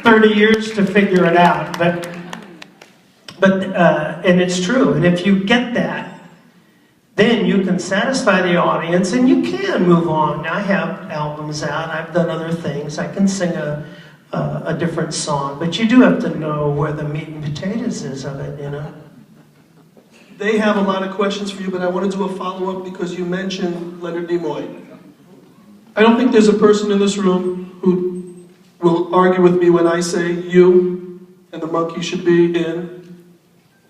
30 years to figure it out, and it's true. And if you get that, then you can satisfy the audience and you can move on. I have albums out, I've done other things, I can sing a different song, but you do have to know where the meat and potatoes is of it, you know. They have a lot of questions for you, but I want to do a follow-up because you mentioned Leonard Nimoy. I don't think there's a person in this room who will argue with me when I say you and the Monkees should be in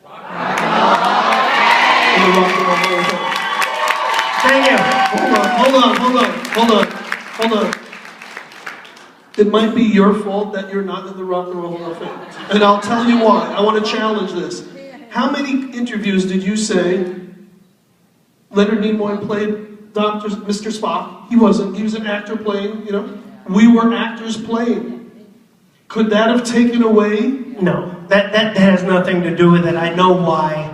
the Rock and Roll Hall of Fame. Thank you. Hold on. It might be your fault that you're not in the Rock and Roll Hall of Fame. And I'll tell you why. I want to challenge this. How many interviews did you say Leonard Nimoy played Mr. Spock? He wasn't. He was an actor playing, you know. We were actors playing. Could that have taken away? No, that has nothing to do with it. I know why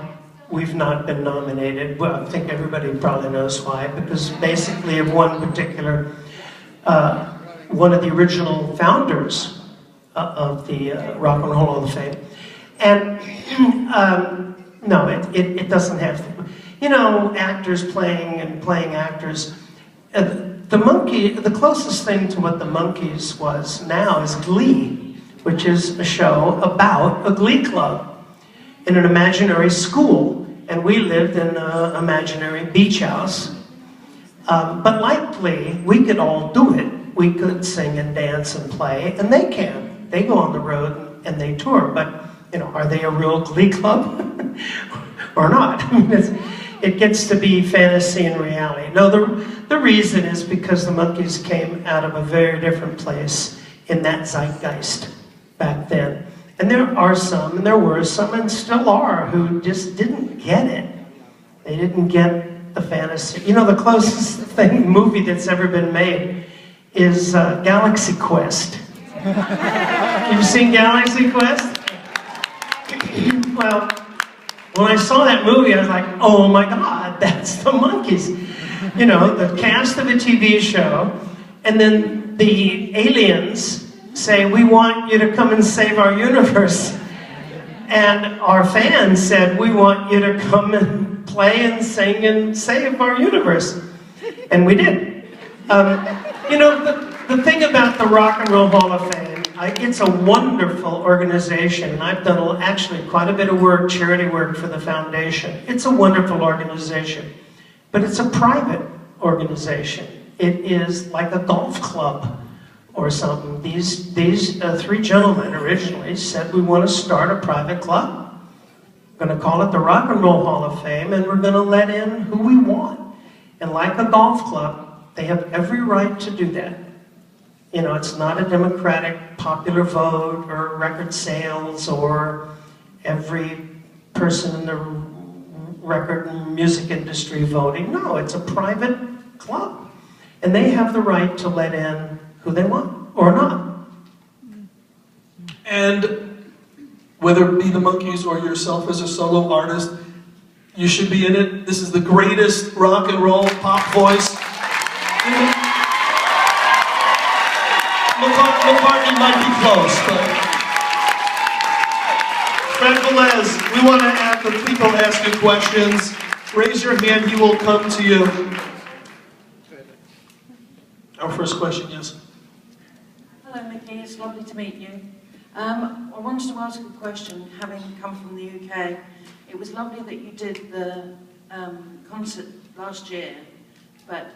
we've not been nominated. Well, I think everybody probably knows why, because basically of one particular, one of the original founders of the Rock and Roll Hall of Fame. And no, it doesn't have to. You know, actors playing actors. The closest thing to what the Monkees was now is Glee, which is a show about a glee club in an imaginary school. And we lived in an imaginary beach house. But like Glee, we could all do it. We could sing and dance and play, and they can. They go on the road and they tour, but you know, are they a real glee club or not? I mean, it gets to be fantasy and reality. No, the reason is because the Monkees came out of a very different place in that zeitgeist back then. And there are some, and there were some, and still are, who just didn't get it. They didn't get the fantasy. You know, the closest movie that's ever been made is Galaxy Quest. You've seen Galaxy Quest? Well, when I saw that movie, I was like, oh my God, that's the Monkees. You know, the cast of a TV show, and then the aliens say, we want you to come and save our universe. And our fans said, we want you to come and play and sing and save our universe. And we did. You know, the thing about the Rock and Roll Hall of Fame, it's a wonderful organization, and I've done actually quite a bit of work, charity work for the foundation. It's a wonderful organization, but it's a private organization. It is like a golf club or something. These three gentlemen originally said, we want to start a private club. We're going to call it the Rock and Roll Hall of Fame, and we're going to let in who we want. And like a golf club, they have every right to do that. You know, it's not a democratic popular vote or record sales or every person in the record and music industry voting. No, it's a private club. And they have the right to let in who they want or not. And whether it be the Monkees or yourself as a solo artist, you should be in it. This is the greatest rock and roll pop voice. McCartney might be close, but Fred Dolenz, we want to have the people ask you questions. Raise your hand, he will come to you. Our first question, yes. Hello, Mickey. It's lovely to meet you. I wanted to ask a question, having come from the UK. It was lovely that you did the concert last year, but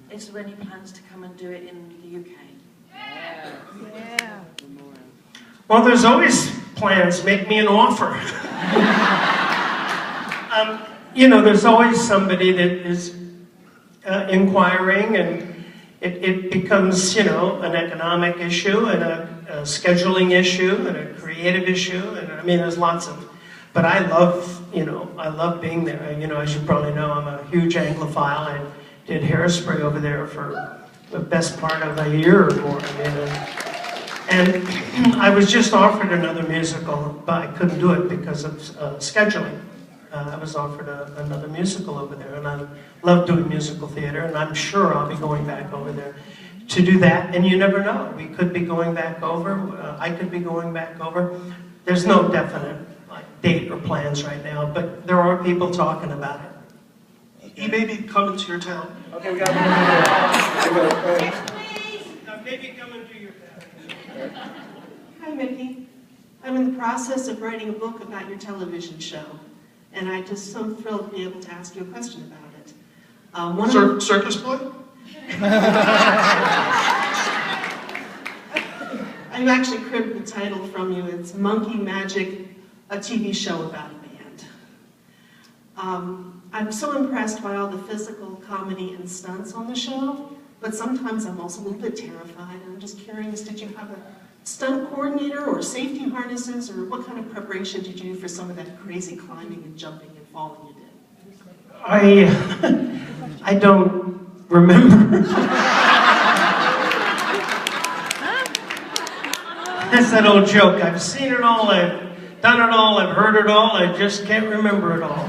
is there any plans to come and do it in the UK? Yeah. Well, there's always plans. Make me an offer. You know, there's always somebody that is inquiring, and it becomes, you know, an economic issue and a scheduling issue and a creative issue, and I mean, there's lots of. But I love, you know, I love being there. You know, as you probably know, I'm a huge Anglophile. I did Hairspray over there for the best part of a year or more. I mean, and I was just offered another musical, but I couldn't do it because of scheduling. I was offered another musical over there, and I love doing musical theater, and I'm sure I'll be going back over there to do that, and you never know. We could be going back over. I could be going back over. There's no definite date or plans right now, but there are people talking about it. He may be coming to your town. Okay, we got Maybe coming to your town. Hi, Mickey. I'm in the process of writing a book about your television show, and I just so thrilled to be able to ask you a question about it. Circus boy? I've actually cribbed the title from you. It's Monkey Magic, a TV show about a band. I'm so impressed by all the physical comedy and stunts on the show, but sometimes I'm also a little bit terrified, and I'm just curious, did you have a stunt coordinator or safety harnesses, or what kind of preparation did you do for some of that crazy climbing and jumping and falling you did? I don't remember. That's that old joke. I've seen it all, I've done it all, I've heard it all, I just can't remember it all.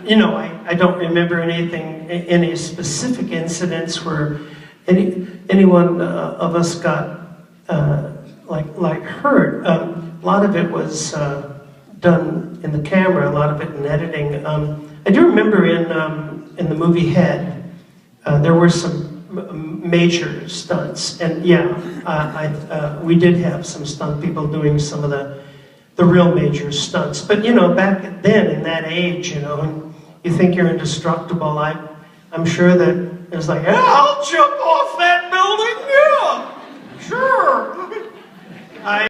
You know, I don't remember anything, any specific incidents where anyone of us got like hurt. A lot of it was done in the camera, a lot of it in editing. I do remember in the movie Head, there were some major stunts, and yeah, we did have some stunt people doing some of the real major stunts. But you know, back then in that age, you know, you think you're indestructible. I'm sure that it's like, yeah, I'll jump off that building.